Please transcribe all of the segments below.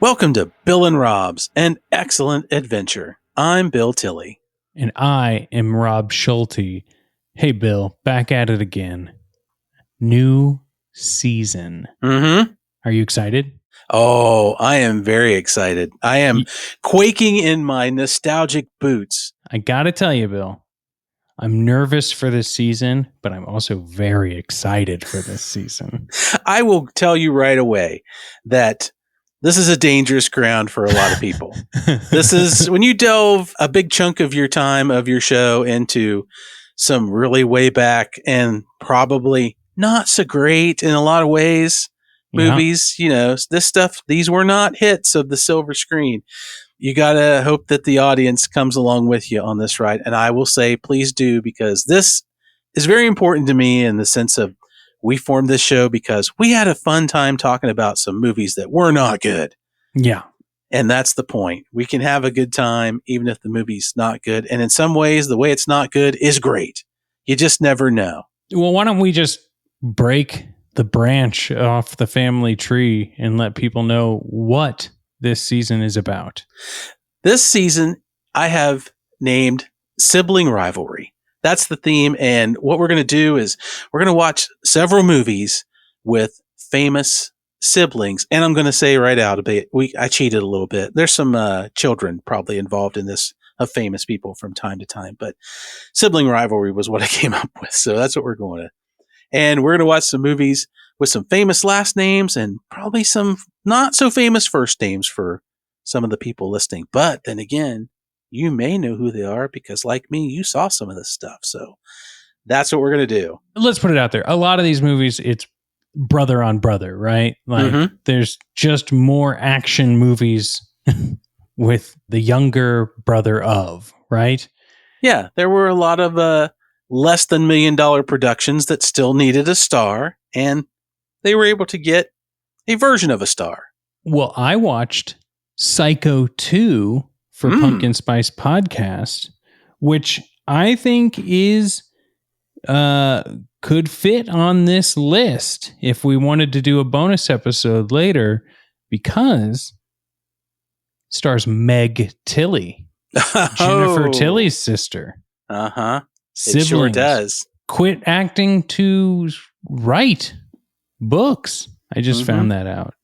Welcome to Bill and Rob's An Excellent Adventure. I'm Bill Tilley. And I am Rob Schulte. Hey, Bill, back at it again. New season. Mm-hmm. Are you excited? Oh, I am very excited. I am quaking in my nostalgic boots. I gotta tell you, Bill, I'm nervous for this season, but I'm also very excited for this season. I will tell you right away that this is a dangerous ground for a lot of people. This is when you delve a big chunk of your time of your show into some really way back and probably not so great in a lot of ways movies. You know, this stuff, these were not hits of the silver screen. You got to hope that the audience comes along with you on this ride. And I will say, please do, because this is very important to me in the sense of we formed this show because we had a fun time talking about some movies that were not good. Yeah. And that's the point. We can have a good time even if the movie's not good. And in some ways, the way it's not good is great. You just never know. Well, why don't we just break the branch off the family tree and let people know what this season is about? This season, I have named Sibling Rivalry. That's the theme. And what we're going to do is we're going to watch several movies with famous siblings. And I'm going to say right out a bit, I cheated a little bit. There's some children probably involved in this of famous people from time to time, but Sibling Rivalry was what I came up with. So that's what we're going to. And we're going to watch some movies with some famous last names and probably some not so famous first names for some of the people listening. But then again, you may know who they are because, like me, you saw some of this stuff. So that's what we're going to do. Let's put it out there. A lot of these movies, it's brother on brother, right? Like there's just more action movies with the younger brother of, right? Yeah, there were a lot of less than $1 million productions that still needed a star, and they were able to get a version of a star. Well, I watched Psycho 2 for Pumpkin Spice Podcast, which I think is could fit on this list if we wanted to do a bonus episode later, because it stars Meg Tilly, Jennifer Tilly's sister. Uh-huh. Siblings. It sure does. Quit acting to write books. I just found that out.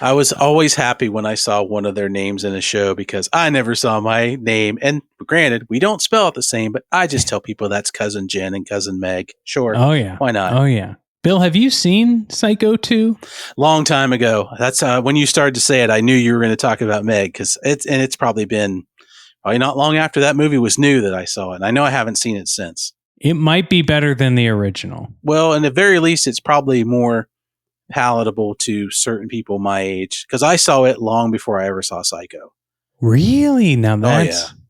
I was always happy when I saw one of their names in a show because I never saw my name. And granted, we don't spell it the same, but I just tell people that's Cousin Jen and Cousin Meg. Sure. Oh, yeah. Why not? Oh, yeah. Bill, have you seen Psycho 2? Long time ago. That's when you started to say it, I knew you were going to talk about Meg because it's probably been not long after that movie was new that I saw it. And I know I haven't seen it since. It might be better than the original. Well, in the very least, it's probably more palatable to certain people my age because I saw it long before I ever saw Psycho. Really? Now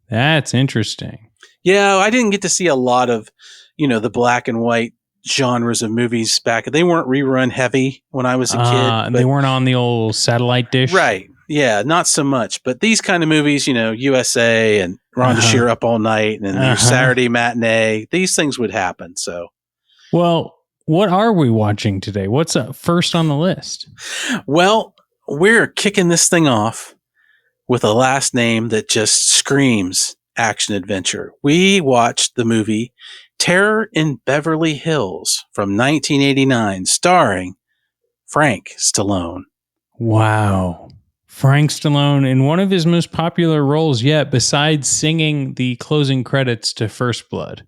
that's interesting. Yeah, I didn't get to see a lot of, the black and white genres of movies back. They weren't rerun heavy when I was a kid. They weren't on the old satellite dish? Right. Yeah, not so much. But these kind of movies, USA and Rhonda Shear Up All Night and your Saturday matinee, these things would happen. So, well, what are we watching today? What's first on the list? Well, we're kicking this thing off with a last name that just screams action adventure. We watched the movie Terror in Beverly Hills from 1989, starring Frank Stallone. Wow. Frank Stallone in one of his most popular roles yet, besides singing the closing credits to First Blood.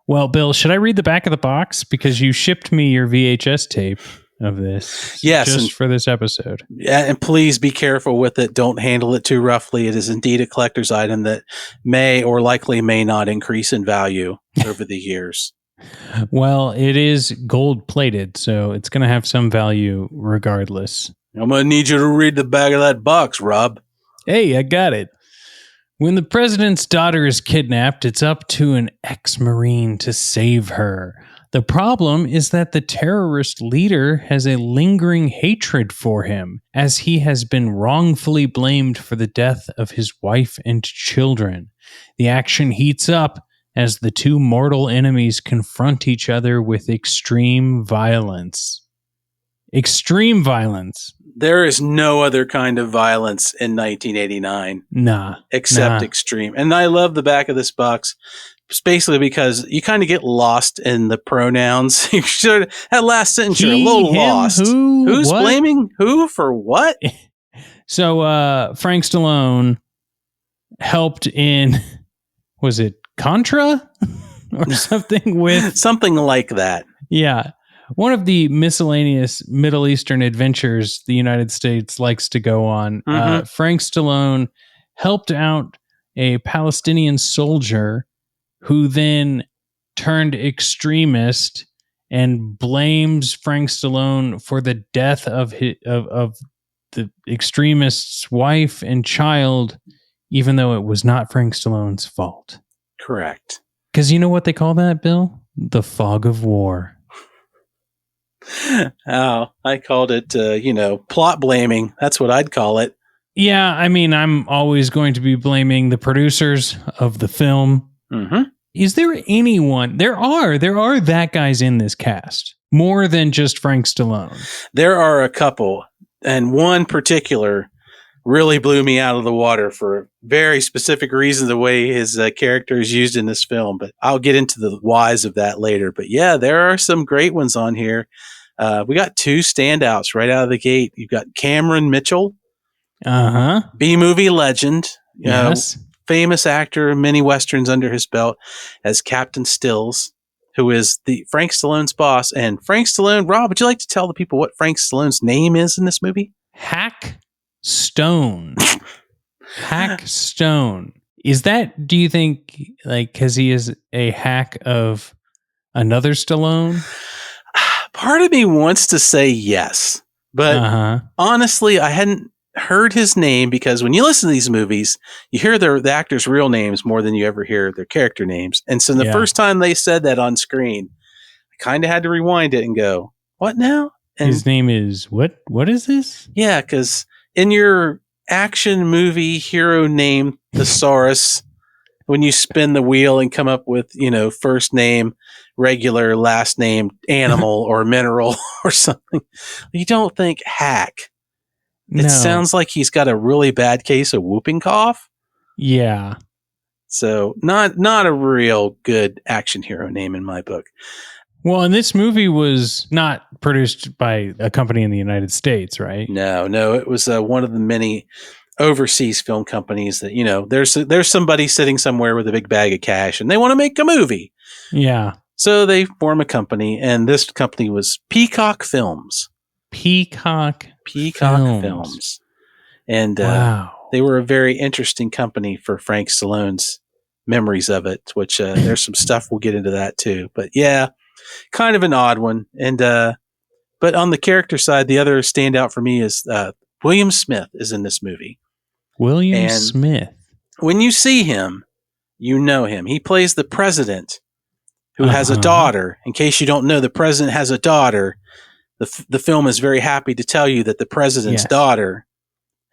Well, Bill, should I read the back of the box? Because you shipped me your VHS tape of this. Yes. Just for this episode. Yeah, and please be careful with it. Don't handle it too roughly. It is indeed a collector's item that may or likely may not increase in value over the years. Well, it is gold plated, so it's going to have some value regardless. I'm going to need you to read the back of that box, Rob. Hey, I got it. When the president's daughter is kidnapped, it's up to an ex-Marine to save her. The problem is that the terrorist leader has a lingering hatred for him, as he has been wrongfully blamed for the death of his wife and children. The action heats up as the two mortal enemies confront each other with extreme violence. Extreme violence. There is no other kind of violence in 1989 Nah. except extreme. And I love the back of this box. It's basically because you kind of get lost in the pronouns. You should, that last sentence, you're a little him, lost. who, Who's what? blaming who for what? So Frank Stallone helped in, was it Contra or something with something like that? Yeah. One of the miscellaneous Middle Eastern adventures the United States likes to go on. Mhm. Frank Stallone helped out a Palestinian soldier who then turned extremist and blames Frank Stallone for the death of the extremist's wife and child, even though it was not Frank Stallone's fault. Correct. Because you know what they call that, Bill? The fog of war. Oh, I called it, plot blaming. That's what I'd call it. Yeah, I mean, I'm always going to be blaming the producers of the film. Mm-hmm. Is there anyone? There are that guys in this cast more than just Frank Stallone. There are a couple, and one particular really blew me out of the water for very specific reasons. The way his character is used in this film, but I'll get into the whys of that later. But yeah, there are some great ones on here. We got two standouts right out of the gate. You've got Cameron Mitchell, B-movie legend, yes, famous actor, many westerns under his belt, as Captain Stills, who is the Frank Stallone's boss. And Frank Stallone, Rob, would you like to tell the people what Frank Stallone's name is in this movie? Hack Stone. Hack Stone. Is that, do you think, like, because he is a hack of another Stallone? Part of me wants to say yes, but honestly, I hadn't heard his name, because when you listen to these movies, you hear the actors' real names more than you ever hear their character names. And so the first time they said that on screen, I kind of had to rewind it and go, what now? And his name is what? What is this? Yeah, because in your action movie hero name thesaurus, when you spin the wheel and come up with, first name, regular, last name, animal or mineral or something, you don't think hack. It sounds like he's got a really bad case of whooping cough. Yeah. So not a real good action hero name in my book. Well, and this movie was not produced by a company in the United States, right? No, it was one of the many overseas film companies that, there's somebody sitting somewhere with a big bag of cash and they want to make a movie. Yeah. So they form a company, and this company was Peacock Films. Peacock Films. And wow. They were a very interesting company for Frank Stallone's memories of it, which there's some stuff we'll get into that too. But yeah, kind of an odd one. And but on the character side, the other standout for me is William Smith is in this movie. William Smith. When you see him, you know him. He plays the president who has a daughter. In case you don't know, the president has a daughter. The film is very happy to tell you that the president's daughter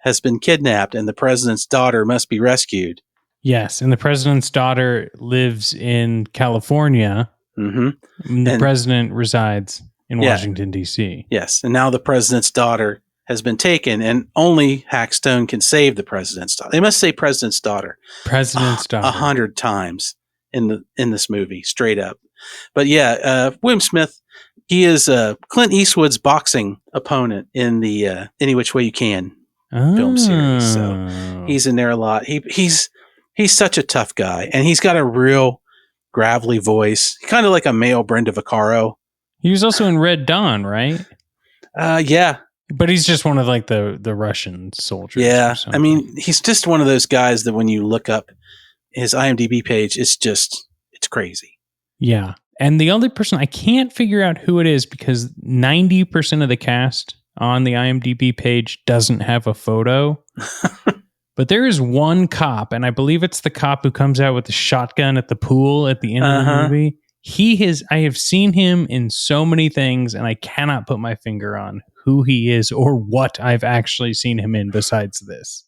has been kidnapped and the president's daughter must be rescued. Yes, and the president's daughter lives in California. Mm-hmm. The president resides in Washington, D.C. Yes, and now the president's daughter has been taken, and only Hack Stone can save the president's daughter. They must say president's daughter. President's daughter. 100 times in this movie, straight up. But yeah, William Smith, he is Clint Eastwood's boxing opponent in the Any Which Way You Can film series. So he's in there a lot. He's such a tough guy, and he's got a real gravelly voice, kind of like a male Brenda Vaccaro. He was also in Red Dawn, right? Yeah. But he's just one of like the Russian soldiers. Yeah. I mean, he's just one of those guys that when you look up his IMDb page, it's crazy. Yeah. And the only person I can't figure out who it is, because 90% of the cast on the IMDb page doesn't have a photo. But there is one cop, and I believe it's the cop who comes out with the shotgun at the pool at the end of the movie. I have seen him in so many things, and I cannot put my finger on who he is or what I've actually seen him in besides this.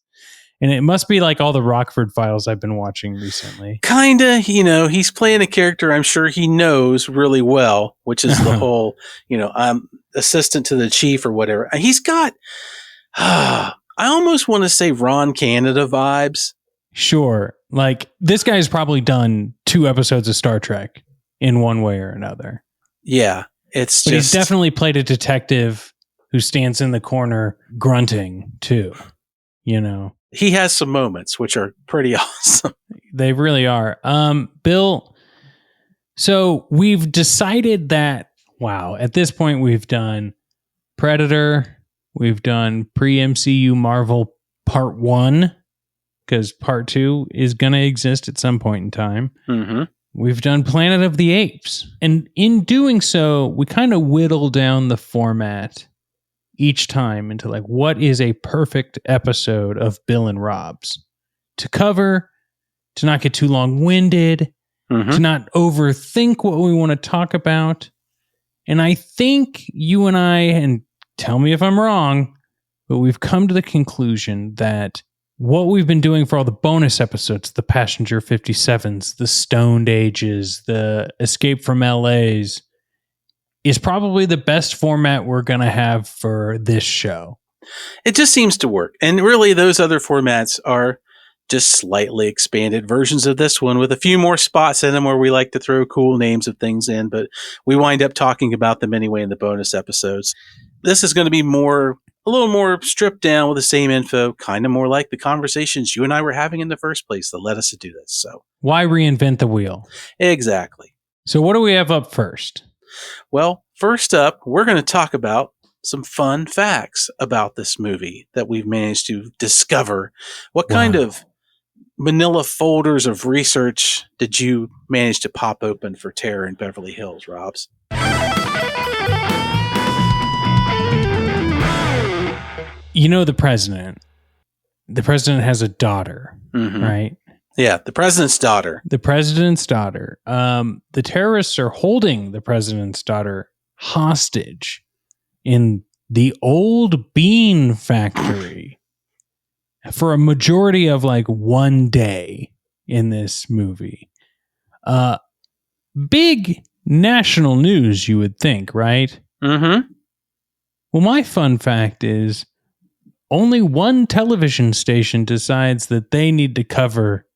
And it must be like all the Rockford Files I've been watching recently. Kinda, he's playing a character I'm sure he knows really well, which is the whole, I'm assistant to the chief or whatever. He's got, I almost want to say Ron Canada vibes. Sure. Like, this guy's probably done 2 episodes of Star Trek in one way or another. Yeah, but he's definitely played a detective who stands in the corner grunting too, He has some moments which are pretty awesome. They really are. Bill, so we've decided that, at this point we've done Predator, we've done pre-MCU Marvel Part 1, because Part 2 is going to exist at some point in time. Mm-hmm. We've done Planet of the Apes. And in doing so, we kind of whittle down the format each time into like, what is a perfect episode of Bill and Rob's to cover, to not get too long-winded, to not overthink what we want to talk about. And I think you and I, and tell me if I'm wrong, but we've come to the conclusion that what we've been doing for all the bonus episodes, the Passenger 57s, the Stoned Ages, the Escape from LAs, is probably the best format we're going to have for this show. It just seems to work. And really, those other formats are just slightly expanded versions of this one with a few more spots in them where we like to throw cool names of things in, but we wind up talking about them anyway in the bonus episodes. This is going to be a little more stripped down with the same info, kind of more like the conversations you and I were having in the first place that led us to do this. So why reinvent the wheel? Exactly. So what do we have up first? Well, first up, we're going to talk about some fun facts about this movie that we've managed to discover. What kind of manila folders of research did you manage to pop open for Terror in Beverly Hills, Robs? The president. The president has a daughter, right? Yeah, the president's daughter. The president's daughter. The terrorists are holding the president's daughter hostage in the old bean factory for a majority of like one day in this movie. Big national news, you would think, right? Mm-hmm. Well, my fun fact is only one television station decides that they need to cover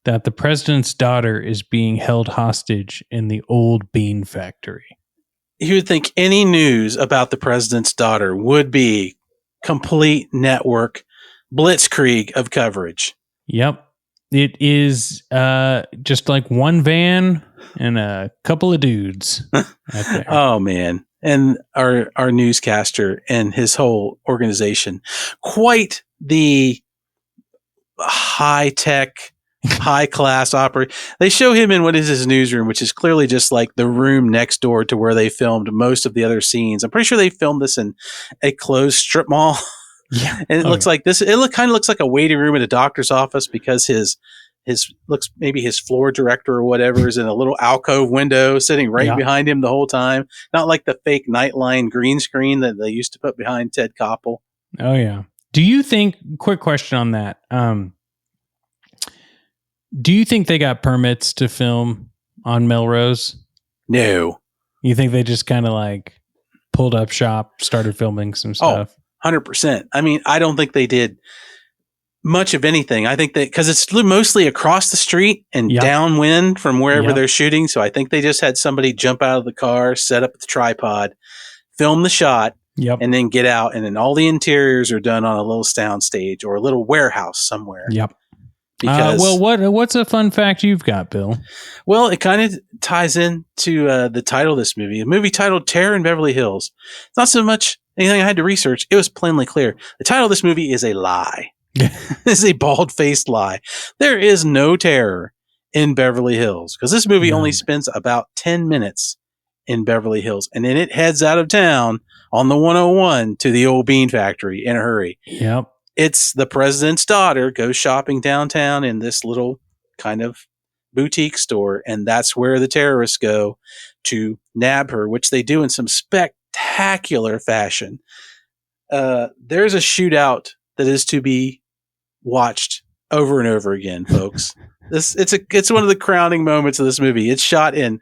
that the president's daughter is being held hostage in the old bean factory. You would think any news about the president's daughter would be complete network blitzkrieg of coverage. Yep. It is just like one van and a couple of dudes out there. Oh, man. And our newscaster and his whole organization, quite the high-tech, high-class operator. They show him in what is his newsroom, which is clearly just like the room next door to where they filmed most of the other scenes. I'm pretty sure they filmed this in a closed strip mall. Yeah. And it looks like this. It kind of looks like a waiting room at a doctor's office because his floor director or whatever is in a little alcove window sitting right behind him the whole time. Not like the fake Nightline green screen that they used to put behind Ted Koppel. Oh, yeah. Do you think, quick question on that. Do you think they got permits to film on Melrose? No. You think they just kind of like pulled up shop, started filming some stuff? 100%. I mean, I don't think they did much of anything. I think that because it's mostly across the street and downwind from wherever they're shooting. So I think they just had somebody jump out of the car, set up the tripod, film the shot, and then get out. And then all the interiors are done on a little sound stage or a little warehouse somewhere. Yep. Because, what's a fun fact you've got, Bill? Well, it kind of ties into the title of this movie. A movie titled Terror in Beverly Hills. It's not so much anything I had to research. It was plainly clear. The title of this movie is a lie. It's a bald-faced lie. There is no terror in Beverly Hills because this movie only spends about 10 minutes in Beverly Hills, and then it heads out of town on the 101 to the old bean factory in a hurry. Yep. It's the president's daughter goes shopping downtown in this little kind of boutique store, and that's where the terrorists go to nab her, which they do in some spectacular fashion. There's a shootout that is to be watched over and over again, folks. It's one of the crowning moments of this movie. It's shot in,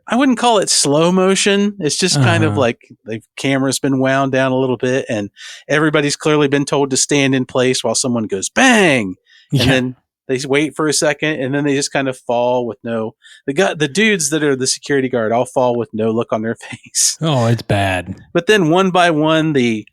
I wouldn't call it slow motion. It's just kind of like the camera's been wound down a little bit, and everybody's clearly been told to stand in place while someone goes bang, and then they wait for a second, and then they just kind of fall with the dudes that are the security guard all fall with no look on their face. Oh, it's bad. But then one by one, the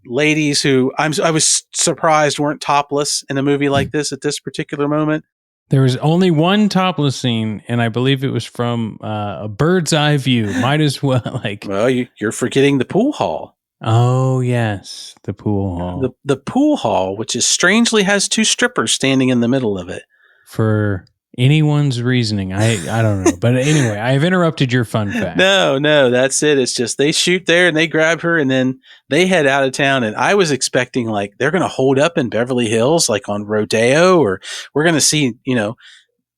ladies who I was surprised weren't topless in a movie like this at this particular moment. There was only one topless scene, and I believe it was from a bird's eye view. Might as well Well, you're forgetting the pool hall. Oh yes, the pool hall. The pool hall, which is strangely has two strippers standing in the middle of it. For anyone's reasoning, I don't know. But anyway, I have interrupted your fun fact. No, that's it. It's just they shoot there and they grab her and then they head out of town. And I was expecting like they're going to hold up in Beverly Hills, like on Rodeo, or we're going to see,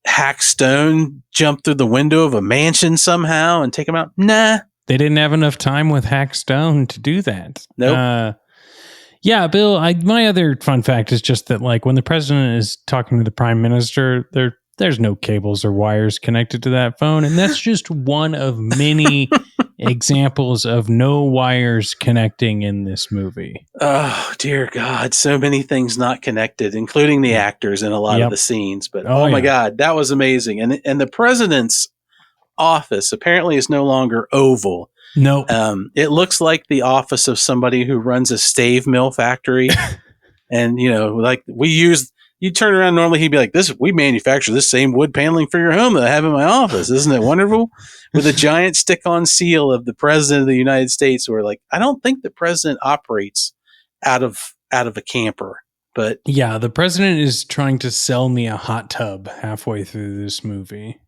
Hack Stone jump through the window of a mansion somehow and take him out. Nah. They didn't have enough time with Hack Stone to do that. Nope. Yeah, Bill, my other fun fact is just that like when the president is talking to the prime minister, there's no cables or wires connected to that phone. And that's just one of many examples of no wires connecting in this movie. Oh, dear God. So many things not connected, including the actors in a lot of the scenes. But oh my God, that was amazing. And the president's office apparently is no longer oval. No. It looks like the office of somebody who runs a stave mill factory. And, like you turn around, normally he'd be like, we manufacture this same wood paneling for your home that I have in my office. Isn't it wonderful? With a giant stick-on seal of the president of the United States. Where like, I don't think the president operates out of a camper. But yeah, the president is trying to sell me a hot tub halfway through this movie.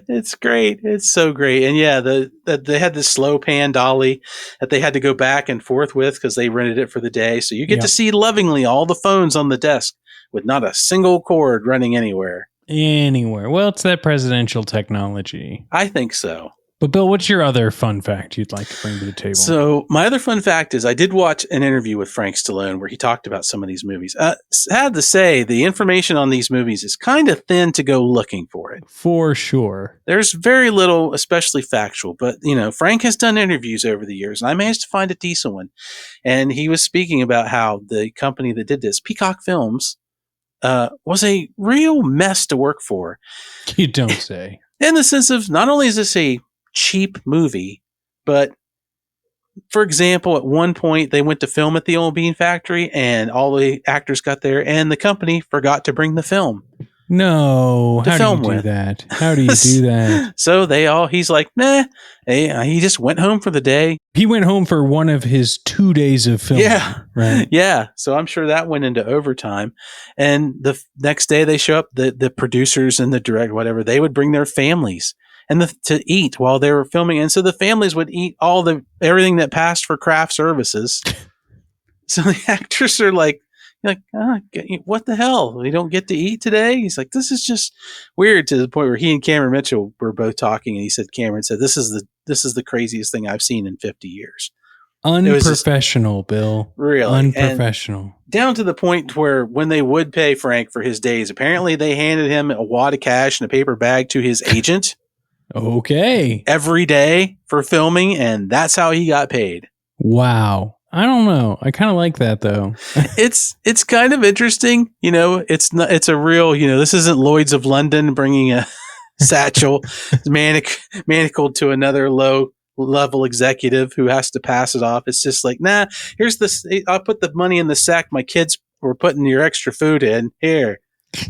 It's great. It's so great. And yeah, they had this slow pan dolly that they had to go back and forth with because they rented it for the day. So you get to see lovingly all the phones on the desk with not a single cord running anywhere. Well, it's that presidential technology. I think so. But Bill, what's your other fun fact you'd like to bring to the table? So my other fun fact is I did watch an interview with Frank Stallone where he talked about some of these movies. I had to say the information on these movies is kind of thin to go looking for it. For sure. There's very little, especially factual. But, Frank has done interviews over the years, and I managed to find a decent one. And he was speaking about how the company that did this, Peacock Films, was a real mess to work for. You don't say. In the sense of not only is this a cheap movie, but for example, at one point they went to film at the old bean factory and all the actors got there and the company forgot to bring the film. No, how do you do that? How do you do that? So he's like, nah. He just went home for the day. He went home for one of his 2 days of filming. Yeah. Right. Yeah. So I'm sure that went into overtime. And the next day they show up, the producers and the director, whatever, they would bring their families and to eat while they were filming. And so the families would eat everything that passed for craft services. So the actors are like, what the hell? We don't get to eat today? He's like, this is just weird, to the point where he and Cameron Mitchell were both talking. And Cameron said, this is the craziest thing I've seen in 50 years. Unprofessional, Bill. Really? Unprofessional. And down to the point where when they would pay Frank for his days, apparently they handed him a wad of cash in a paper bag to his agent. Okay. Every day for filming, and that's how he got paid. Wow. I don't know. I kind of like that though. It's kind of interesting. It's a real, this isn't Lloyd's of London bringing a satchel manacled to another low level executive who has to pass it off. It's just like, nah, here's this. I'll put the money in the sack my kids were putting your extra food in. Here,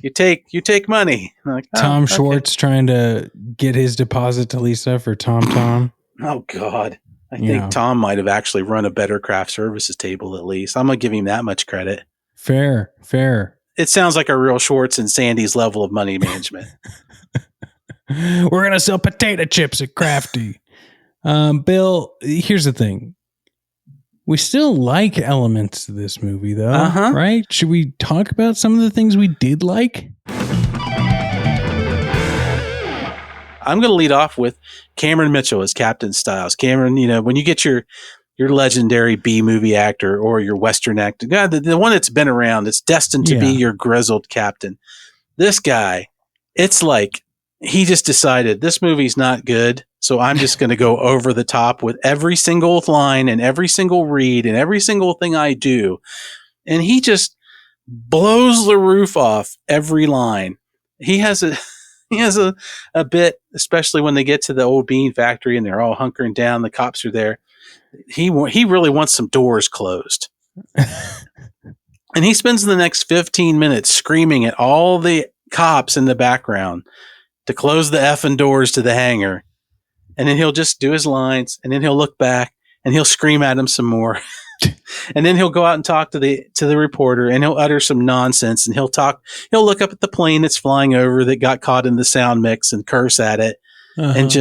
you take money. Like, Tom Schwartz trying to get his deposit to Lisa for Tom. Oh God. I think Tom might have actually run a better craft services table at least. I'm going to give him that much credit. Fair. It sounds like a real Schwartz and Sandy's level of money management. We're going to sell potato chips at Crafty. Bill, here's the thing. We still like elements of this movie though, right? Should we talk about some of the things we did like? I'm going to lead off with Cameron Mitchell as Captain Styles. Cameron, when you get your your legendary B movie actor or your Western actor, the one that's been around, that's destined to be your grizzled captain. This guy, it's like he just decided this movie's not good, so I'm just going to go over the top with every single line and every single read and every single thing I do. And he just blows the roof off every line. He has a bit, especially when they get to the old bean factory and they're all hunkering down, the cops are there. He really wants some doors closed. And he spends the next 15 minutes screaming at all the cops in the background to close the effing doors to the hangar. And then he'll just do his lines, and then he'll look back and he'll scream at him some more. And then he'll go out and talk to the reporter, and he'll utter some nonsense, and he'll look up at the plane that's flying over that got caught in the sound mix and curse at it. And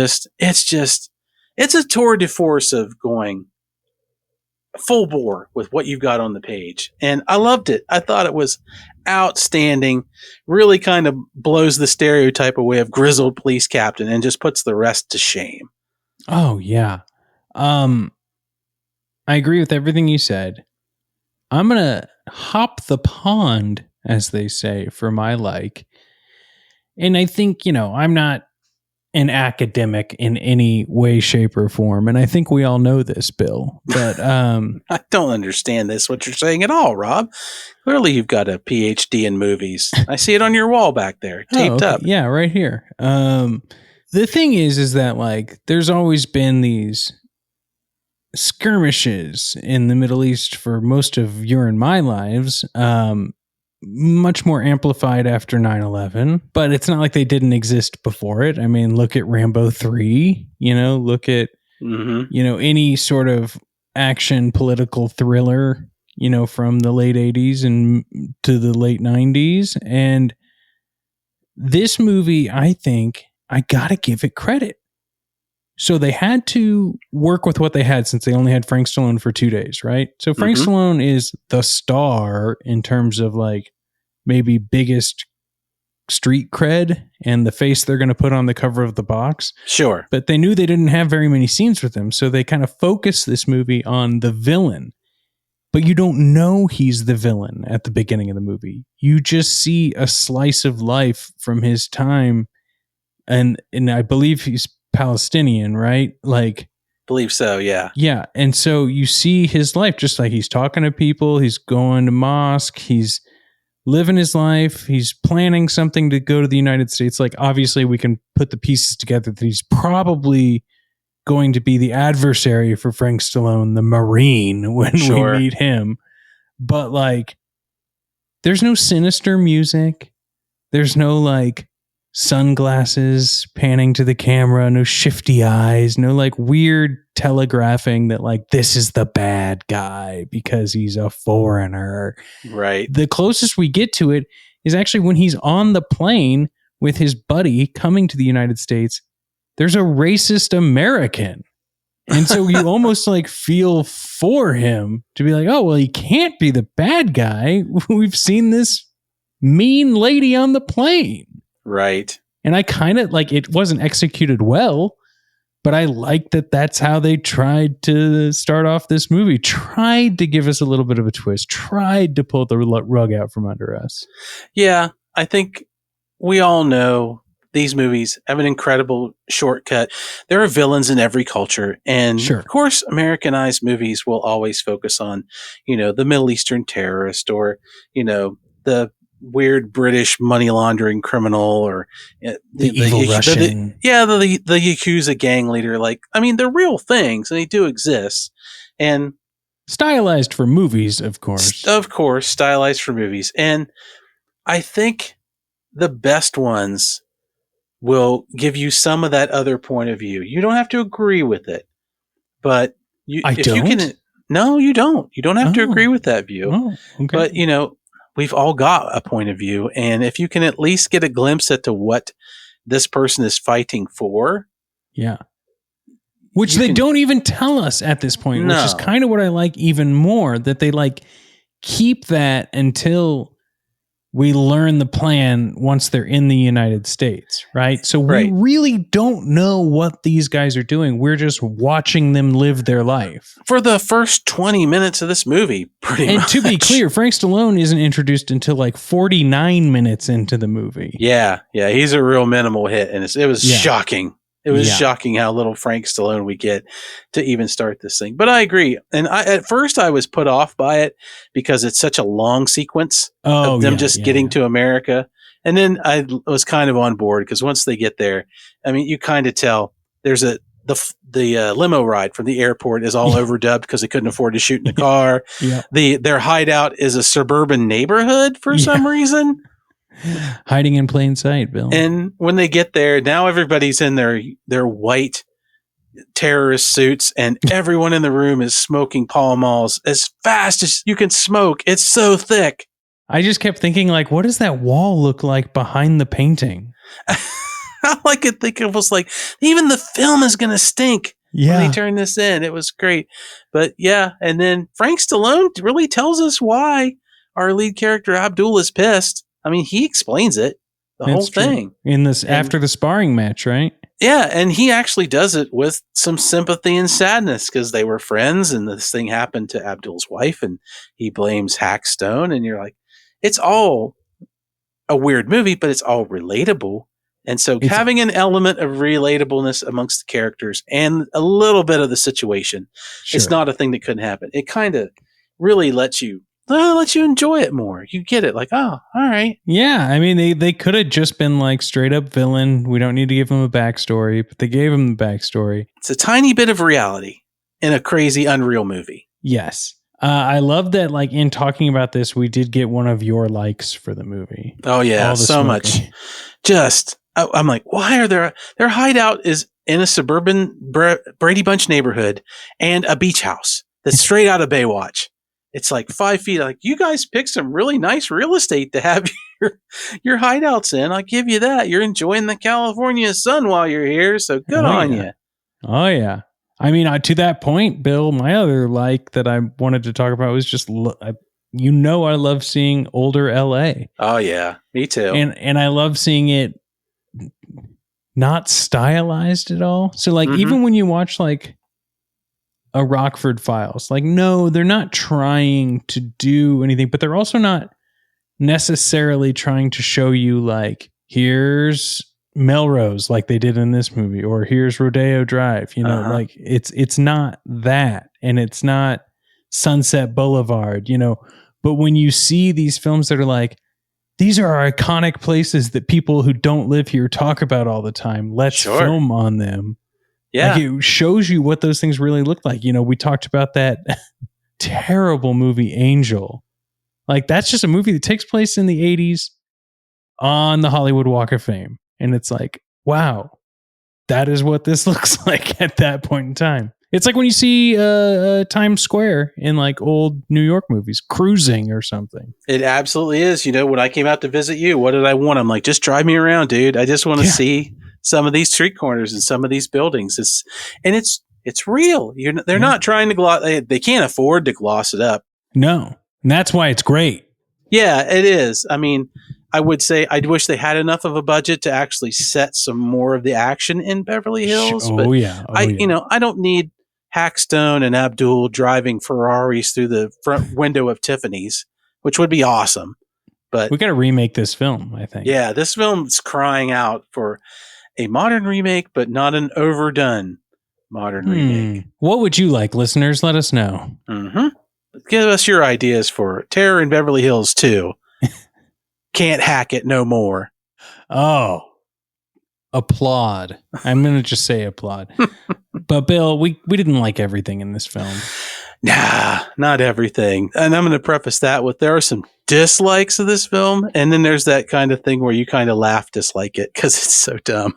it's a tour de force of going full bore with what you've got on the page. And I loved it. I thought it was outstanding. Really kind of blows the stereotype away of grizzled police captain and just puts the rest to shame. Oh, yeah. I agree with everything you said. I'm going to hop the pond, as they say, for my like. And I think, I'm not an academic in any way, shape, or form. And I think we all know this, Bill. But I don't understand what you're saying at all, Rob. Clearly you've got a PhD in movies. I see it on your wall back there, taped up. Yeah, right here. The thing is that like there's always been these skirmishes in the Middle East for most of your and my lives, much more amplified after 9/11, but it's not like they didn't exist before it. I mean, look at Rambo 3, look at, any sort of action political thriller, from the late 80s and to the late 90s. And this movie, I think I gotta give it credit. So they had to work with what they had since they only had Frank Stallone for 2 days, right? So Frank Stallone is the star in terms of like maybe biggest street cred and the face they're going to put on the cover of the box. Sure. But they knew they didn't have very many scenes with him. So they kind of focused this movie on the villain. But you don't know he's the villain at the beginning of the movie. You just see a slice of life from his time. And I believe he's Palestinian, right? Like, believe so, yeah. Yeah. And so you see his life, just like he's talking to people, he's going to mosque, he's living his life, he's planning something to go to the United States. Like, obviously we can put the pieces together that he's probably going to be the adversary for Frank Stallone, the Marine, when we meet him. But like, there's no sinister music. There's no like sunglasses panning to the camera, no shifty eyes, no like weird telegraphing that like this is the bad guy because he's a foreigner. Right. The closest we get to it is actually when he's on the plane with his buddy coming to the United States. There's a racist American. And so you almost like feel for him to be like, oh, well, he can't be the bad guy. We've seen this mean lady on the plane. Right. And I kind of like, it wasn't executed well, but I like that that's how they tried to start off this movie, tried to give us a little bit of a twist, tried to pull the rug out from under us. Yeah, I think we all know these movies have an incredible shortcut. There are villains in every culture. And of course, Americanized movies will always focus on, the Middle Eastern terrorist or, the weird British money laundering criminal or the evil Russian. The Yakuza gang leader. Like, I mean, they're real things and they do exist. And stylized for movies, of course. Of course, stylized for movies. And I think the best ones will give you some of that other point of view. You don't have to agree with it, but No, you don't. You don't have to agree with that view. Oh, okay. But, we've all got a point of view. And if you can at least get a glimpse into what this person is fighting for. Yeah. Which they don't even tell us at this point, which is kind of what I like even more, that they like keep that until we learn the plan once they're in the United States, right? So we Right. really don't know what these guys are doing. We're just watching them live their life. For the first 20 minutes of this movie, pretty much. And to be clear, Frank Stallone isn't introduced until like 49 minutes into the movie. Yeah, he's a real minimal hit, and it was shocking. It was shocking how little Frank Stallone we get to even start this thing. But I agree. And at first I was put off by it because it's such a long sequence of them getting to America. And then I was kind of on board because once they get there, I mean, you kind of tell there's the limo ride from the airport is all overdubbed because they couldn't afford to shoot in the car. Their hideout is a suburban neighborhood for some reason. Hiding in plain sight, Bill. And when they get there, now everybody's in their white terrorist suits, and everyone in the room is smoking Pall Malls as fast as you can smoke. It's so thick. I just kept thinking, like, what does that wall look like behind the painting? I could think it was like, even the film is going to stink when they turn this in. It was great. But yeah, and then Frank Stallone really tells us why our lead character Abdul is pissed. I mean, he explains it, whole thing. In this, after the sparring match, right? Yeah, and he actually does it with some sympathy and sadness because they were friends and this thing happened to Abdul's wife and he blames Hackstone. And you're like, it's all a weird movie, but it's all relatable. And so having an element of relatableness amongst the characters and a little bit of the situation, it's not a thing that couldn't happen. It kind of really lets you enjoy it more. You get it, like, oh, all right. Yeah, I mean, they could have just been like straight up villain. We don't need to give him a backstory, but they gave him the backstory. It's a tiny bit of reality in a crazy, unreal movie. Yes. I love that, like, in talking about this, we did get one of your likes for the movie. Oh, yeah, so much. I'm like, why are their hideout is in a suburban Brady Bunch neighborhood and a beach house that's straight out of Baywatch. It's like 5 feet. Like, you guys picked some really nice real estate to have your hideouts in. I'll give you that. You're enjoying the California sun while you're here, so good on you. Oh, yeah. I mean, to that point, Bill, my other like that I wanted to talk about was just, I love seeing older LA. Oh, yeah. Me too. And I love seeing it not stylized at all. So, like, even when you watch, like, a Rockford Files, like, no, they're not trying to do anything, but they're also not necessarily trying to show you, like, here's Melrose like they did in this movie, or here's Rodeo Drive, like it's not that, and it's not Sunset Boulevard, but when you see these films that are like, these are iconic places that people who don't live here talk about all the time, let's film on them. Yeah. Like, it shows you what those things really look like. We talked about that terrible movie Angel. Like, that's just a movie that takes place in the 80s on the Hollywood Walk of Fame. And it's like, wow, that is what this looks like at that point in time. It's like when you see Times Square in, like, old New York movies, Cruising or something. It absolutely is. When I came out to visit you, what did I want? I'm like, just drive me around, dude. I just want to see some of these street corners and some of these buildings. It's real. They're not trying to gloss. They can't afford to gloss it up. No, and that's why it's great. Yeah, it is. I mean, I would say I wish they had enough of a budget to actually set some more of the action in Beverly Hills. I don't need Hackstone and Abdul driving Ferraris through the front window of Tiffany's, which would be awesome. But we got to remake this film, I think. Yeah, this film's crying out for a modern remake, but not an overdone modern remake. What would you like, listeners? Let us know. Give us your ideas for Terror in Beverly Hills 2. Can't hack it no more. Oh, applaud. I'm going to just say applaud. But Bill, we didn't like everything in this film. Nah, not everything. And I'm going to preface that with there are some dislikes of this film. And then there's that kind of thing where you kind of laugh, dislike it because it's so dumb.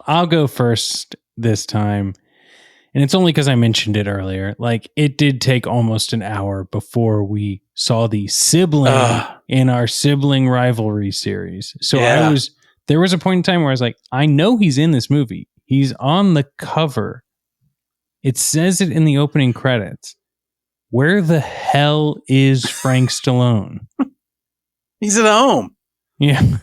I'll go first this time. And it's only because I mentioned it earlier. Like, it did take almost an hour before we saw the sibling in our sibling rivalry series. So there was a point in time where I was like, I know he's in this movie. He's on the cover. It says it in the opening credits. where the hell is Frank Stallone? He's at home. Yeah.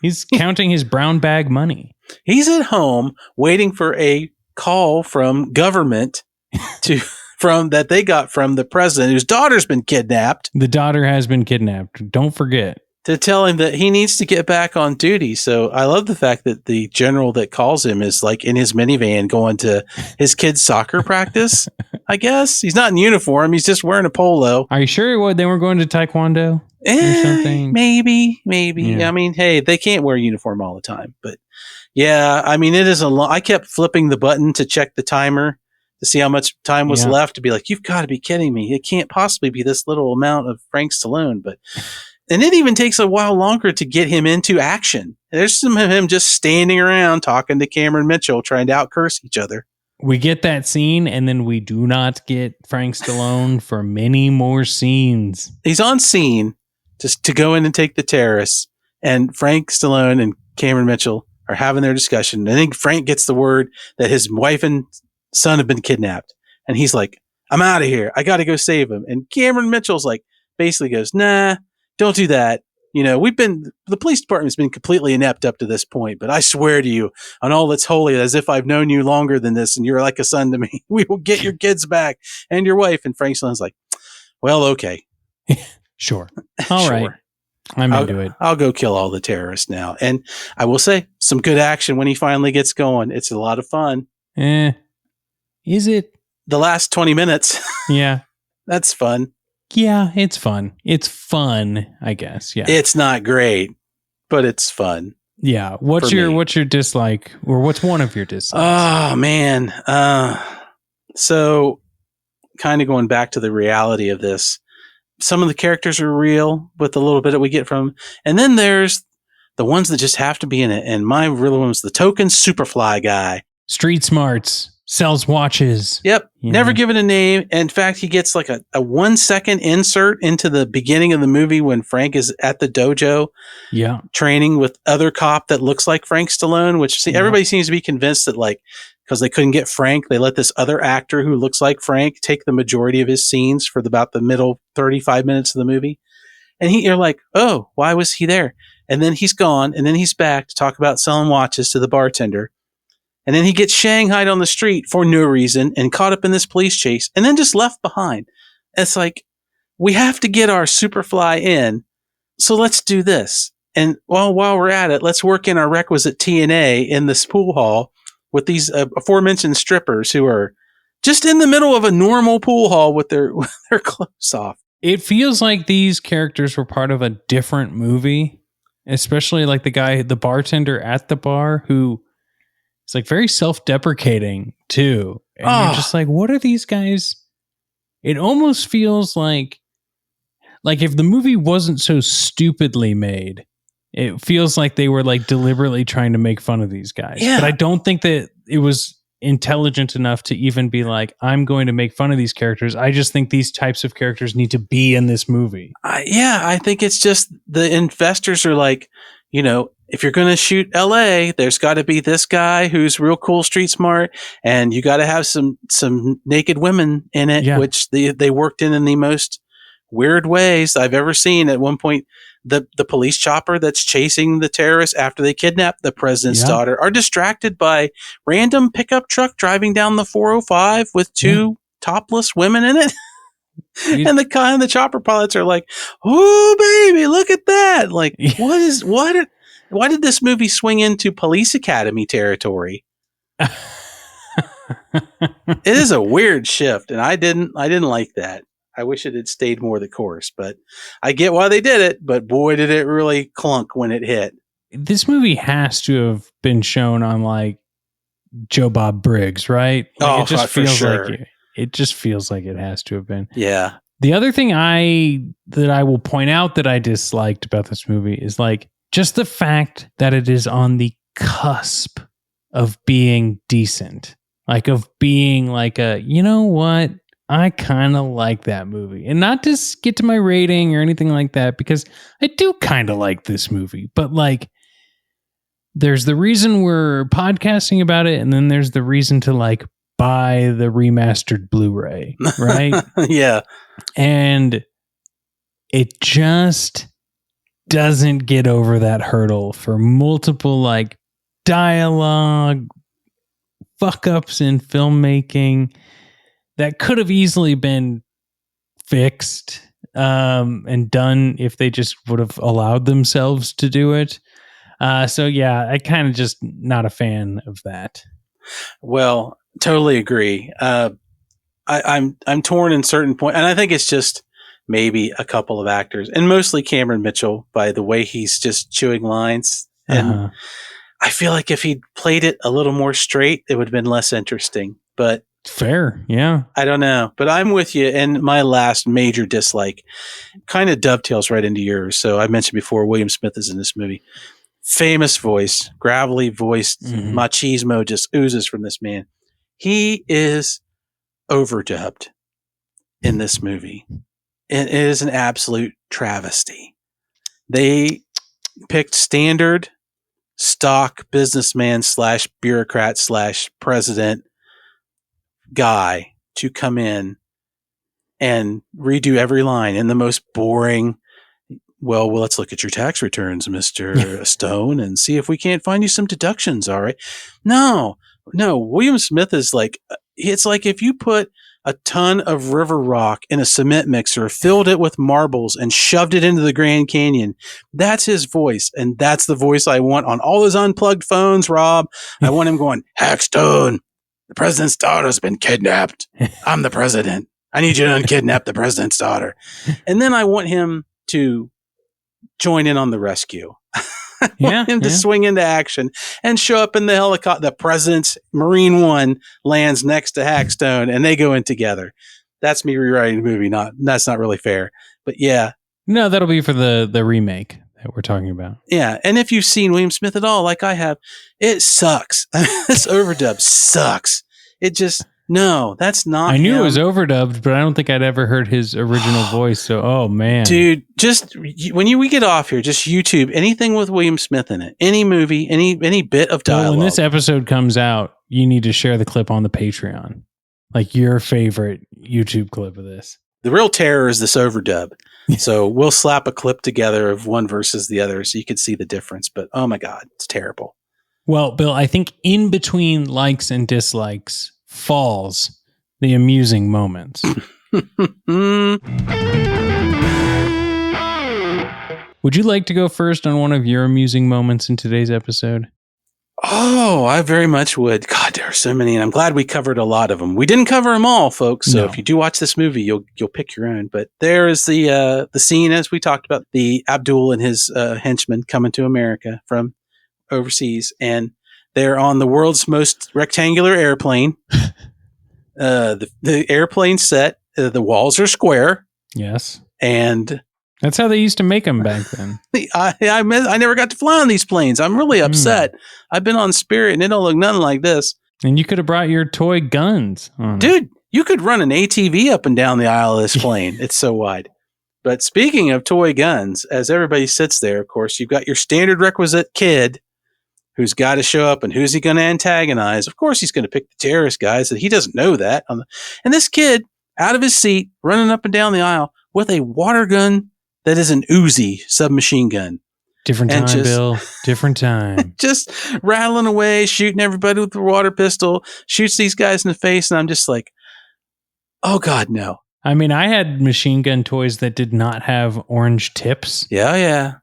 He's counting his brown bag money. He's at home waiting for a call from government that they got from the president, whose daughter's been kidnapped. The daughter has been kidnapped. Don't forget. To tell him that he needs to get back on duty. So I love the fact that the general that calls him is like in his minivan going to his kid's soccer practice. I guess he's not in uniform. He's just wearing a polo. Are you sure they weren't going to Taekwondo or something? Maybe. Yeah. I mean, hey, they can't wear a uniform all the time, but yeah, I mean, it is I kept flipping the button to check the timer to see how much time was left to be like, you've got to be kidding me. It can't possibly be this little amount of Frank Stallone, and it even takes a while longer to get him into action. There's some of him just standing around talking to Cameron Mitchell, trying to out-curse each other. We get that scene, and then we do not get Frank Stallone for many more scenes. He's on scene just to go in and take the terrorists, and Frank Stallone and Cameron Mitchell are having their discussion. I think Frank gets the word that his wife and son have been kidnapped, and he's like, I'm out of here. I got to go save him. And Cameron Mitchell's like, basically goes, nah, don't do that. You know, the police department's been completely inept up to this point, but I swear to you on all that's holy, as if I've known you longer than this and you're like a son to me, we will get your kids back and your wife. And Frank Stallone's like, well, okay. Sure. All right. I'm into it. I'll go kill all the terrorists now. And I will say some good action when he finally gets going. It's a lot of fun. Is it? The last 20 minutes. Yeah. That's fun. Yeah, it's fun. It's fun, I guess. Yeah. It's not great, but it's fun. Yeah. What's your dislike, or what's one of your dislikes? Oh, man. So kind of going back to the reality of this, some of the characters are real with a little bit that we get from, and then there's the ones that just have to be in it. And my real one was the token Superfly guy. Street smarts. Sells watches. Yep. Never given a name. In fact, he gets like a 1 second insert into the beginning of the movie when Frank is at the dojo. Yeah. Training with other cop that looks like Frank Stallone, which everybody seems to be convinced that, like, because they couldn't get Frank, they let this other actor who looks like Frank take the majority of his scenes for about the middle 35 minutes of the movie. And you're like, oh, why was he there? And then he's gone. And then he's back to talk about selling watches to the bartender. And then he gets shanghaied on the street for no reason and caught up in this police chase and then just left behind. It's like, we have to get our Superfly in. So let's do this. And while we're at it, let's work in our requisite TNA in this pool hall with these aforementioned strippers who are just in the middle of a normal pool hall with their clothes off. It feels like these characters were part of a different movie, especially like the bartender at the bar who, it's like very self-deprecating too. And you're just like, what are these guys? It almost feels like if the movie wasn't so stupidly made, it feels like they were like deliberately trying to make fun of these guys. Yeah. But I don't think that it was intelligent enough to even be like, I'm going to make fun of these characters. I just think these types of characters need to be in this movie. I think it's just the investors are like, you know, if you're going to shoot LA, there's got to be this guy who's real cool, street smart, and you got to have some naked women in it, which they worked in the most weird ways I've ever seen. At one point, the police chopper that's chasing the terrorists after they kidnap the president's daughter are distracted by random pickup truck driving down the 405 with two topless women in it. And the chopper pilots are like, oh baby, look at that. Like, why did this movie swing into Police Academy territory? It is a weird shift, and I didn't like that. I wish it had stayed more the course, but I get why they did it, but boy, did it really clunk when it hit. This movie has to have been shown on like Joe Bob Briggs, right? Like, it just feels like it just feels like it has to have been. Yeah. The other thing that I will point out that I disliked about this movie is like just the fact that it is on the cusp of being decent, like of being like you know what? I kind of like that movie, and not to get to my rating or anything like that, because I do kind of like this movie, but like there's the reason we're podcasting about it. And then there's the reason to like buy the remastered Blu-ray, right? Yeah. And it just doesn't get over that hurdle for multiple like dialogue fuck ups in filmmaking that could have easily been fixed and done if they just would have allowed themselves to do it. So yeah, I kind of just not a fan of that. Well, totally agree. I'm torn in certain point, and I think it's just maybe a couple of actors, and mostly Cameron Mitchell by the way he's just chewing lines. And I feel like if he'd played it a little more straight, it would have been less interesting. But fair, yeah. I don't know. But I'm with you. And my last major dislike kind of dovetails right into yours. So I mentioned before, William Smith is in this movie. Famous voice, gravelly voice, machismo just oozes from this man. He is overdubbed in this movie. It is an absolute travesty. They picked standard stock businessman / bureaucrat / president guy to come in and redo every line in the most boring. Well, let's look at your tax returns, Mr. Stone, and see if we can't find you some deductions. All right. No. William Smith is like, it's like if you put a ton of river rock in a cement mixer, filled it with marbles, and shoved it into the Grand Canyon. That's his voice. And that's the voice I want on all his unplugged phones, Rob. I want him going, Hackstone, the president's daughter's been kidnapped. I'm the president. I need you to unkidnap the president's daughter. And then I want him to join in on the rescue. Him to swing into action and show up in the helicopter. The president's Marine One lands next to Hackstone and they go in together. That's me rewriting the movie. That's not really fair, but yeah. No, that'll be for the remake that we're talking about. Yeah. And if you've seen William Smith at all, like I have, it sucks. This overdub sucks. It just, no, that's not I knew him. it was overdubbed, but I don't think I'd ever heard his original voice. So, oh man. Dude, just when we get off here, just YouTube anything with William Smith in it. Any movie, any bit of dialogue. Well, when this episode comes out, you need to share the clip on the Patreon. Like your favorite YouTube clip of this. The real terror is this overdub. So we'll slap a clip together of one versus the other so you can see the difference. But oh my God, it's terrible. Well, Bill, I think in between likes and dislikes falls the amusing moments. Would you like to go first on one of your amusing moments in today's episode? Oh, I very much would. God, there are so many, and I'm glad we covered a lot of them. We didn't cover them all, folks. So if you do watch this movie, you'll pick your own. But there is the scene, as we talked about, the Abdul and his henchmen coming to America from overseas, and they're on the world's most rectangular airplane. The airplane set, the walls are square. Yes. And that's how they used to make them back then. I never got to fly on these planes. I'm really upset. I've been on Spirit and it don't look nothing like this. And you could have brought your toy guns on Dude, you could run an ATV up and down the aisle of this plane. It's so wide. But speaking of toy guns, as everybody sits there, of course, you've got your standard requisite kid who's got to show up, and who's he going to antagonize? Of course, he's going to pick the terrorist guys, and he doesn't know that. And this kid, out of his seat, running up and down the aisle with a water gun that is an Uzi submachine gun. Different time, Bill. Different time. Just rattling away, shooting everybody with the water pistol, shoots these guys in the face, and I'm just like, oh, God, no. I mean, I had machine gun toys that did not have orange tips. Yeah.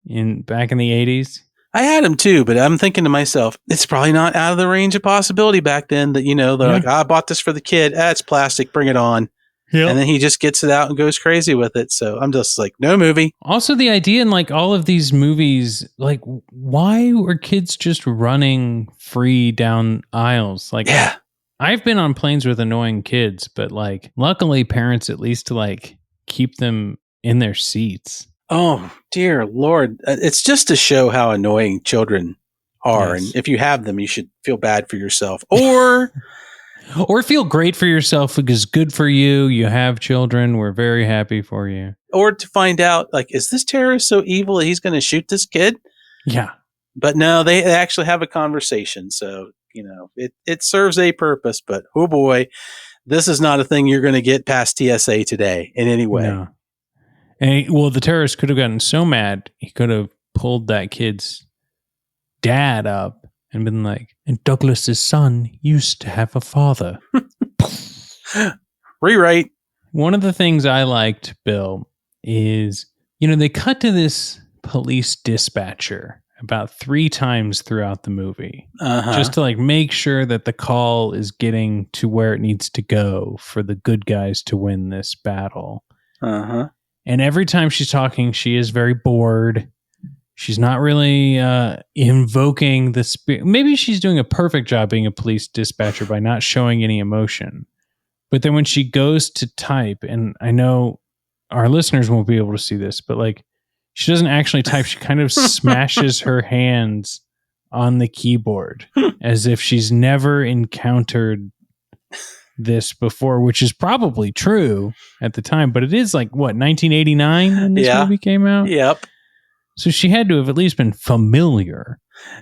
Back in the 80s. I had them too, but I'm thinking to myself, it's probably not out of the range of possibility back then that, they're like, I bought this for the kid. It's plastic. Bring it on. Yep. And then he just gets it out and goes crazy with it. So I'm just like, no movie. Also, the idea in like all of these movies, like why were kids just running free down aisles? Like, yeah, I've been on planes with annoying kids, but like luckily parents at least like keep them in their seats. Oh, dear Lord. It's just to show how annoying children are. Yes. And if you have them, you should feel bad for yourself. Or feel great for yourself because good for you. You have children. We're very happy for you. Or to find out, like, is this terrorist so evil that he's going to shoot this kid? Yeah. But no, they actually have a conversation. So, it serves a purpose, but oh boy, this is not a thing you're going to get past TSA today in any way. No. And the terrorist could have gotten so mad, he could have pulled that kid's dad up and been like, and Douglas's son used to have a father. Rewrite. One of the things I liked, Bill, is, they cut to this police dispatcher about 3 times throughout the movie, just to make sure that the call is getting to where it needs to go for the good guys to win this battle. And every time she's talking, she is very bored. She's not really invoking the spirit. Maybe she's doing a perfect job being a police dispatcher by not showing any emotion. But then when she goes to type, and I know our listeners won't be able to see this, but she doesn't actually type. She kind of smashes her hands on the keyboard as if she's never encountered this before, which is probably true at the time, but it is 1989 when this movie came out? Yep. So she had to have at least been familiar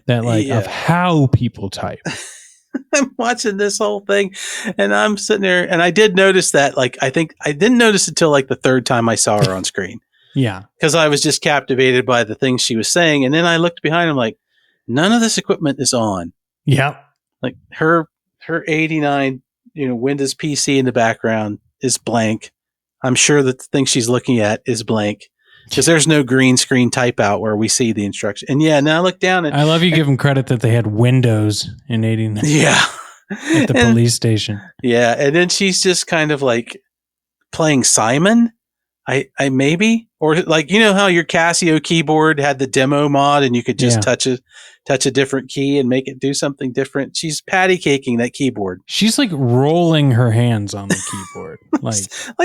that of how people type. I'm watching this whole thing and I'm sitting there, and I did notice that, I think I didn't notice it till the 3rd time I saw her on screen. Yeah. Because I was just captivated by the things she was saying. And then I looked behind him none of this equipment is on. Yeah. Her 89, Windows PC in the background is blank. I'm sure that the thing she's looking at is blank because there's no green screen type out where we see the instruction. And now I look down and I love you give them credit that they had Windows in 89. Yeah. At the police station. Yeah. And then she's just kind of playing Simon. I maybe, or how your Casio keyboard had the demo mod and you could just touch a different key and make it do something different. She's patty caking that keyboard. She's rolling her hands on the keyboard.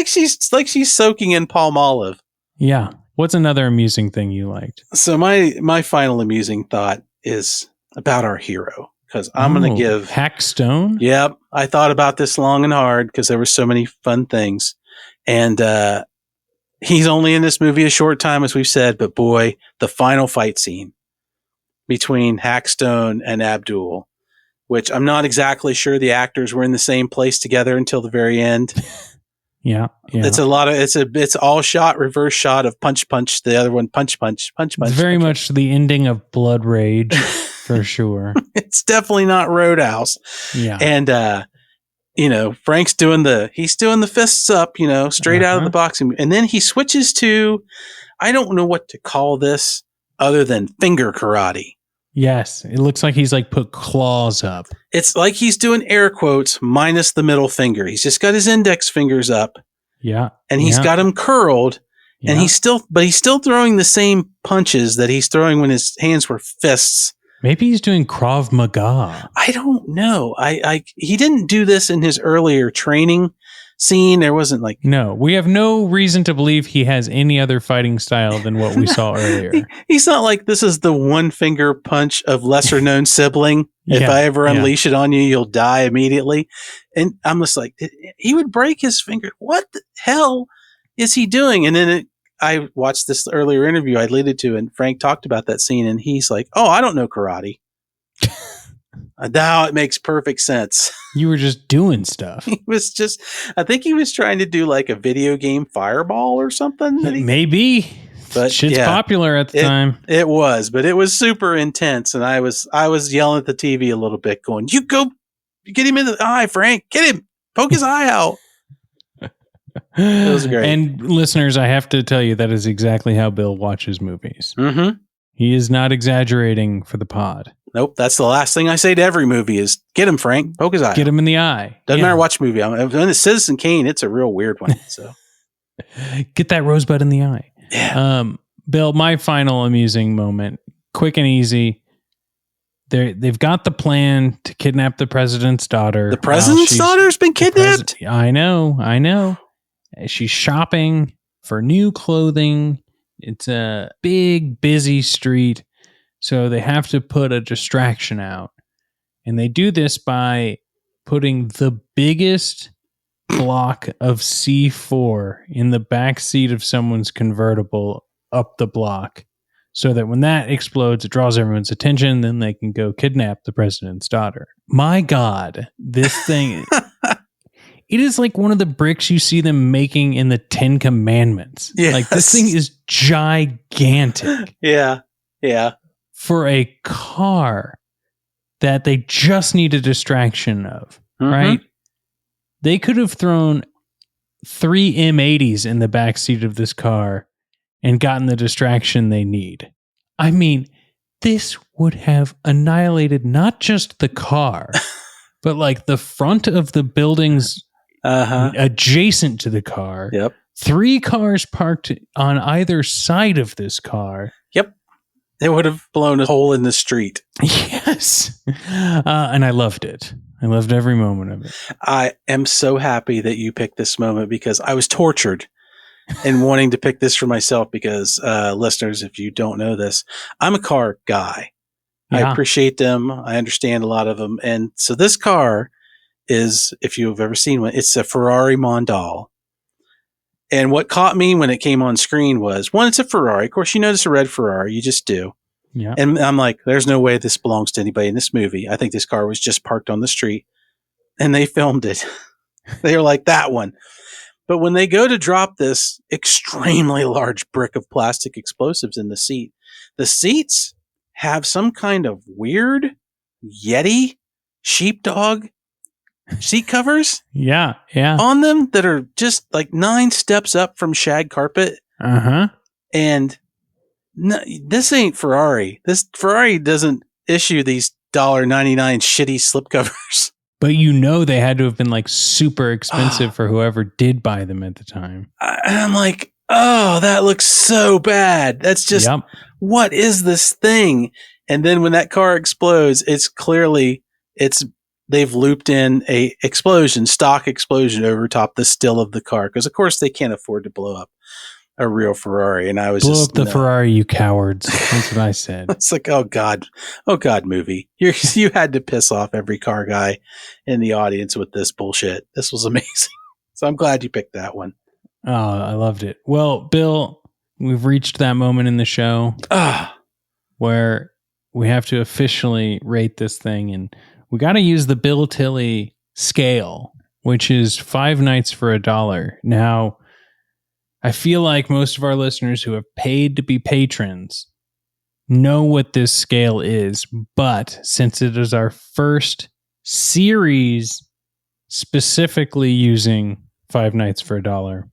she's soaking in palm olive. Yeah. What's another amusing thing you liked? So my final amusing thought is about our hero, because I'm going to give Hackstone. Yep. I thought about this long and hard because there were so many fun things. And, he's only in this movie a short time, as we've said, but boy, the final fight scene between Hackstone and Abdul, which I'm not exactly sure the actors were in the same place together until the very end. Yeah. It's it's all reverse shot of punch, the other one, punch. It's very much the ending of Blood Rage for sure. It's definitely not Roadhouse. Yeah. And, Frank's doing the fists up, straight out of the boxing. And then he switches to, I don't know what to call this other than finger karate. Yes. It looks like he's put claws up. It's like he's doing air quotes minus the middle finger. He's just got his index fingers up. Yeah. And he's got them curled. Yeah. And he's still throwing the same punches that he's throwing when his hands were fists. Maybe he's doing Krav Maga. I don't know. He didn't do this in his earlier training scene. There wasn't No, we have no reason to believe he has any other fighting style than what we saw earlier. He's not this is the one finger punch of lesser known sibling. If I ever unleash it on you, you'll die immediately. And I'm just he would break his finger. What the hell is he doing? And then I watched this earlier interview I alluded to, and Frank talked about that scene, and he's like, "Oh, I don't know karate." Now it makes perfect sense. You were just doing stuff. I think he was trying to do a video game fireball or something. Maybe. But shit's popular at the time. It was, but it was super intense, and I was yelling at the TV a little bit, going, "You get him in the eye, Frank! Get him! Poke his eye out!" It was great. And listeners, I have to tell you that is exactly how Bill watches movies. Mm-hmm. He is not exaggerating for the pod. Nope, that's the last thing I say to every movie is, "Get him, Frank! Poke his eye! Get him in the eye!" Doesn't matter which movie. When it's Citizen Kane, it's a real weird one. So get that rosebud in the eye. Yeah. Bill, my final amusing moment, quick and easy. They've got the plan to kidnap the president's daughter. The president's daughter's been kidnapped? I know. She's shopping for new clothing. It's a big, busy street. So they have to put a distraction out. And they do this by putting the biggest block of C4 in the back seat of someone's convertible up the block so that when that explodes, it draws everyone's attention. Then they can go kidnap the president's daughter. My God, this thing, it is like one of the bricks you see them making in the 10 Commandments. Yes. Like this thing is gigantic. Yeah. Yeah. For a car that they just need a distraction of, right? They could have thrown 3 M80s in the backseat of this car and gotten the distraction they need. I mean, this would have annihilated not just the car, but like the front of the buildings adjacent to the car. Yep. 3 cars parked on either side of this car. Yep. It would have blown a hole in the street. Yes. And I loved it. I loved every moment of it. I am so happy that you picked this moment because I was tortured in wanting to pick this for myself because, listeners, if you don't know this, I'm a car guy. Yeah. I appreciate them. I understand a lot of them. And so this car is, if you've ever seen one, it's a Ferrari Mondale. And what caught me when it came on screen was, one, it's a Ferrari. Of course, you notice a red Ferrari. You just do. Yeah. And I'm like, there's no way this belongs to anybody in this movie. I think this car was just parked on the street. And they filmed it. They were like, that one. But when they go to drop this extremely large brick of plastic explosives in the seats have some kind of weird Yeti sheepdog seat covers on them that are just like 9 steps up from shag carpet. And this ain't Ferrari. This Ferrari doesn't issue these $1.99 shitty slipcovers. But you know they had to have been like super expensive for whoever did buy them at the time. I'm like, oh, that looks so bad. That's just, what is this thing? And then when that car explodes, they've looped in a stock explosion over top the still of the car. Because of course they can't afford to blow up a real Ferrari. And I was blow up the Ferrari, you cowards. That's what I said. It's like, oh God, movie. You had to piss off every car guy in the audience with this bullshit. This was amazing. So I'm glad you picked that one. Oh, I loved it. Well, Bill, we've reached that moment in the show where we have to officially rate this thing, and we got to use the Bill Tilley scale, which is 5 nights for $1. Now, I feel like most of our listeners who have paid to be patrons know what this scale is, but since it is our first series specifically using 5 nights for $1,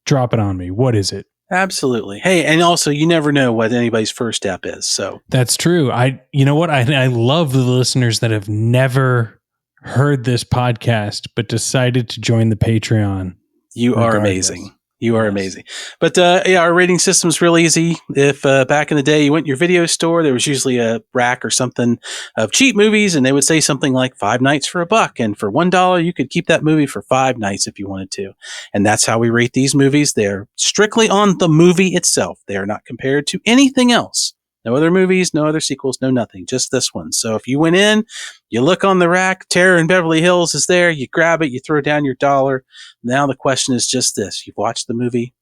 drop it on me. What is it? Absolutely. Hey, and also you never know what anybody's first step is. So that's true. You know what? I love the listeners that have never heard this podcast but decided to join the Patreon. You are amazing. You are amazing. But our rating system is real easy. If back in the day you went to your video store, there was usually a rack or something of cheap movies, and they would say something like 5 nights for $1. And for $1, you could keep that movie for 5 nights if you wanted to. And that's how we rate these movies. They're strictly on the movie itself. They are not compared to anything else. No other movies, no other sequels, no nothing, just this one. So if you went in, you look on the rack, Terror in Beverly Hills is there, you grab it, you throw down your $1. Now the question is just this. You've watched the movie.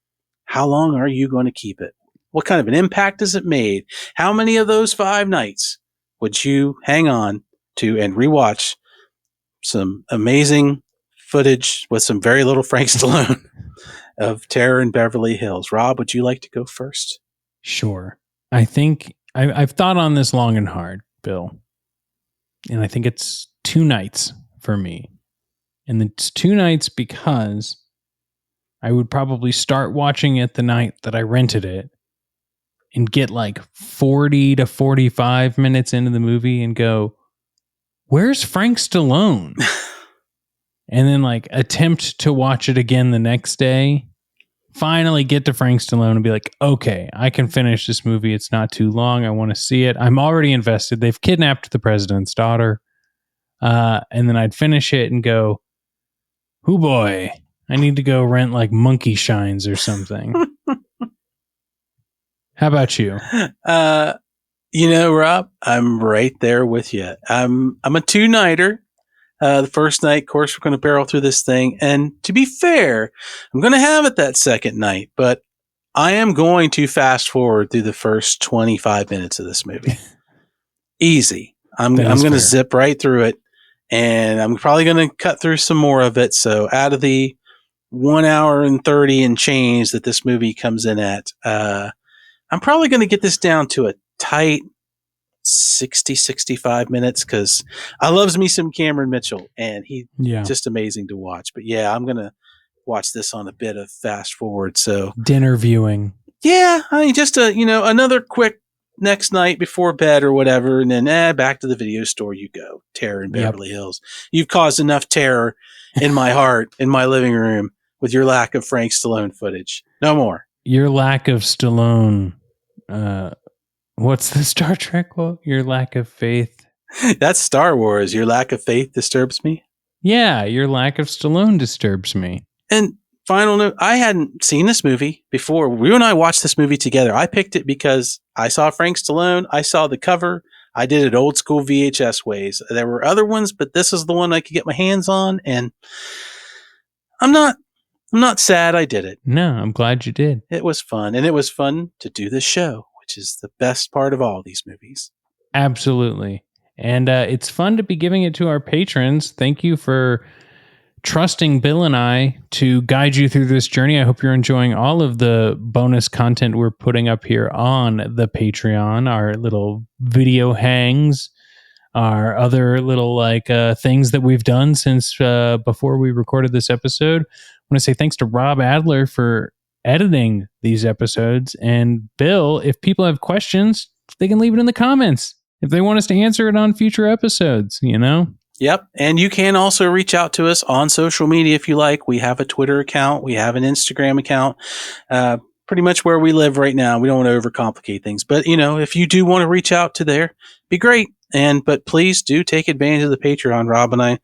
How long are you going to keep it? What kind of an impact has it made? How many of those 5 nights would you hang on to and rewatch some amazing footage with some very little Frank Stallone of Terror in Beverly Hills? Rob, would you like to go first? Sure. I think I've thought on this long and hard, Bill. And I think it's 2 nights for me. And it's 2 nights because I would probably start watching it the night that I rented it and get like 40 to 45 minutes into the movie and go, where's Frank Stallone? And then like attempt to watch it again the next day. Finally get to Frank Stallone and be like, okay, I can finish this movie. It's not too long. I want to see it. I'm already invested. They've kidnapped the president's daughter. And then I'd finish it and go, hoo boy, I need to go rent like Monkey Shines or something. How about you? Rob, I'm right there with you. I'm a 2-nighter. The first night, of course, we're going to barrel through this thing. And to be fair, I'm going to have it that second night. But I am going to fast forward through the first 25 minutes of this movie. Easy. I'm going to zip right through it, and I'm probably going to cut through some more of it. So out of the 1 hour and 30 and change that this movie comes in at, I'm probably going to get this down to a tight 60, 65 minutes because I loves me some Cameron Mitchell, and he's just amazing to watch. But yeah, I'm going to watch this on a bit of fast forward. So dinner viewing. Yeah, I mean, just another quick next night before bed or whatever, and then back to the video store you go. Terror in Beverly Hills. You've caused enough terror in my heart, in my living room, with your lack of Frank Stallone footage. No more. Your lack of Stallone. What's the Star Trek quote? Your lack of faith. That's Star Wars. Your lack of faith disturbs me. Yeah, your lack of Stallone disturbs me. And final note, I hadn't seen this movie before. You and I watched this movie together. I picked it because I saw Frank Stallone. I saw the cover. I did it old school VHS ways. There were other ones, but this is the one I could get my hands on. And I'm not sad I did it. No, I'm glad you did. It was fun. And it was fun to do this show, which is the best part of all these movies. Absolutely. And it's fun to be giving it to our patrons. Thank you for trusting Bill and I to guide you through this journey. I hope you're enjoying all of the bonus content we're putting up here on the Patreon, our little video hangs, our other little things that we've done since before we recorded this episode. I want to say thanks to Rob Adler for editing these episodes. And Bill, if people have questions, they can leave it in the comments if they want us to answer it on future episodes, Yep. And you can also reach out to us on social media if you like. We have a Twitter account. We have an Instagram account. Pretty much where we live right now. We don't want to overcomplicate things. But, if you do want to reach out to there, be great. But please do take advantage of the Patreon. Rob and I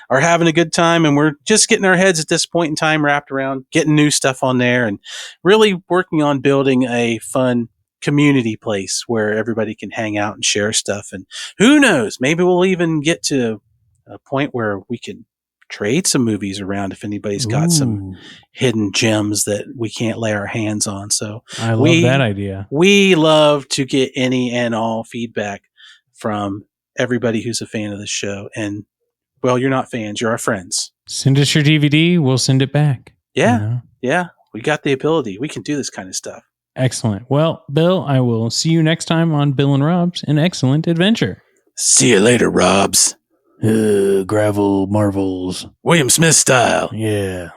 are having a good time, and we're just getting our heads at this point in time wrapped around getting new stuff on there and really working on building a fun community place where everybody can hang out and share stuff. And who knows, maybe we'll even get to a point where we can trade some movies around if anybody's got some hidden gems that we can't lay our hands on. So I love that idea. We love to get any and all feedback from everybody who's a fan of the show. And well, you're not fans, you're our friends. Send us your DVD, we'll send it back. Yeah. Yeah. We got the ability. We can do this kind of stuff. Excellent. Well, Bill, I will see you next time on Bill and Rob's An Excellent Adventure. See you later, Robs. Gravel Marvels. William Smith style. Yeah.